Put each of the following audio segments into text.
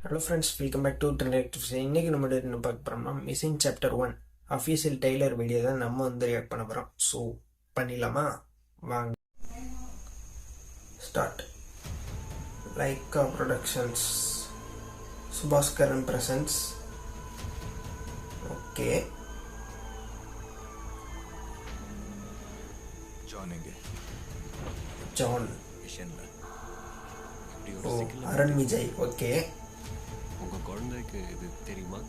Hello friends, welcome back to trend. இன்றைக்கி நம்ம என்ன பார்க்க போகிறோம்னா mission chapter 1 official trailer video தான் நம்ம வந்து ரியாக்ட் பண்ண போகிறோம். ஸோ பண்ணிடலாமா? வாங்க start. Lyca productions, Subaskaran presents. Okay, John. Oh, Arun Vijay. Okay, உங்க குழந்தைக்கு இது தெரியுமா?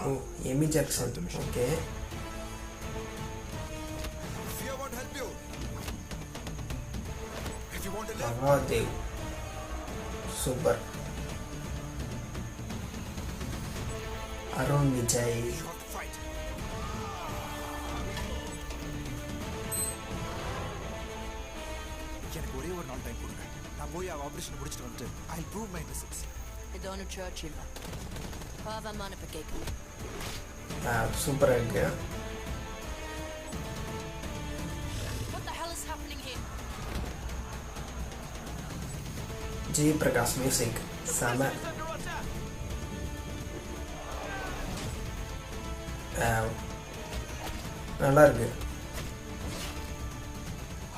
Oh, Amy Jackson. Okay, Mahadev. Super. Arun Vijay. எனக்கு ஒரே ஒரு நாள் டைம் கொடுங்க. நான் போய் ஆபரேஷன் முடிச்சிட்டு வந்துட்டு ஐ ப்ரூவ் மை இன்னசென்ஸ். ഇതാണ് ചർച്ചിൽ പാവമാണ് ഇപ്പൊ കേൾക്കുന്നത്. சூப்பராக இருக்கு. What the hell is happening here? Jai Prakash music செம. நல்லா இருக்கு.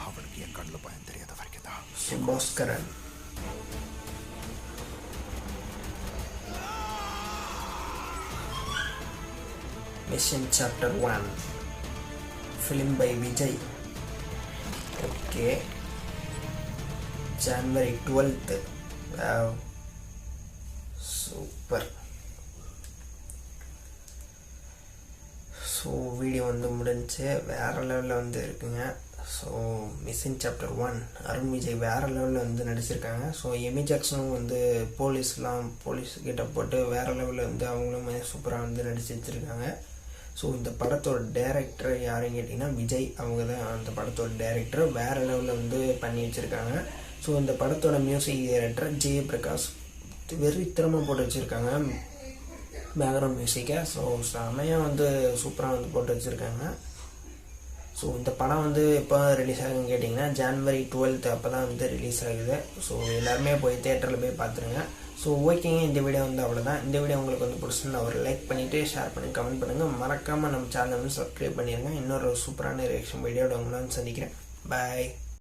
அவனுக்கு என் கண்ணில் பயம் தெரியாத வரைக்கும் தான். Subaskaran. Mission chapter 1 film by Vijay. Okay, January 12th. Super. So video வந்து முடிஞ்சு வேறு லெவலில் வந்து இருக்குங்க. So missing chapter 1 Arun Vijay வேறு லெவலில் வந்து நடிச்சிருக்காங்க. ஸோ எமி ஜாக்சனும் வந்து போலீஸ் கிட்ட போட்டு வேறு லெவலில் வந்து அவங்களும் சூப்பராக வந்து நடிச்சு வச்சுருக்காங்க. ஸோ இந்த படத்தோட டைரக்டர் யாருன்னு கேட்டிங்கன்னா விஜய். அவங்க தான் அந்த படத்தோட டைரக்டர். வேறு லெவலில் வந்து பண்ணி வச்சுருக்காங்க. ஸோ இந்த படத்தோட மியூசிக் டைரக்டர் ஜெய் பிரகாஷ் வெறித்தனமாக போட்டு வச்சுருக்காங்க பேக்ரவுண்ட் மியூசிக்கை. ஸோ செமையாக வந்து சூப்பராக வந்து போட்டு வச்சுருக்காங்க. ஸோ இந்த படம் வந்து எப்போ ரிலீஸ் ஆகுதுன்னு கேட்டிங்கன்னா ஜனவரி 12th அப்போ தான் வந்து ரிலீஸ் ஆகுது. ஸோ எல்லாருமே போய் தேட்டரில் போய் பார்த்துருங்க. ஸோ ஓகேங்க, இந்த வீடியோ வந்து அவ்வளோதான். இந்த வீடியோ உங்களுக்கு வந்து பிடிச்சிருந்தா ஒரு லைக் பண்ணிவிட்டு ஷேர் பண்ணி கமெண்ட் பண்ணுங்கள். மறக்காமல் நம்ம சேனல் வந்து சப்ஸ்கிரைப் பண்ணிடுங்க. இன்னொரு சூப்பரான ரியாக்ஷன் வீடியோட உங்களை வந்து சந்திக்கிறேன். பாய்.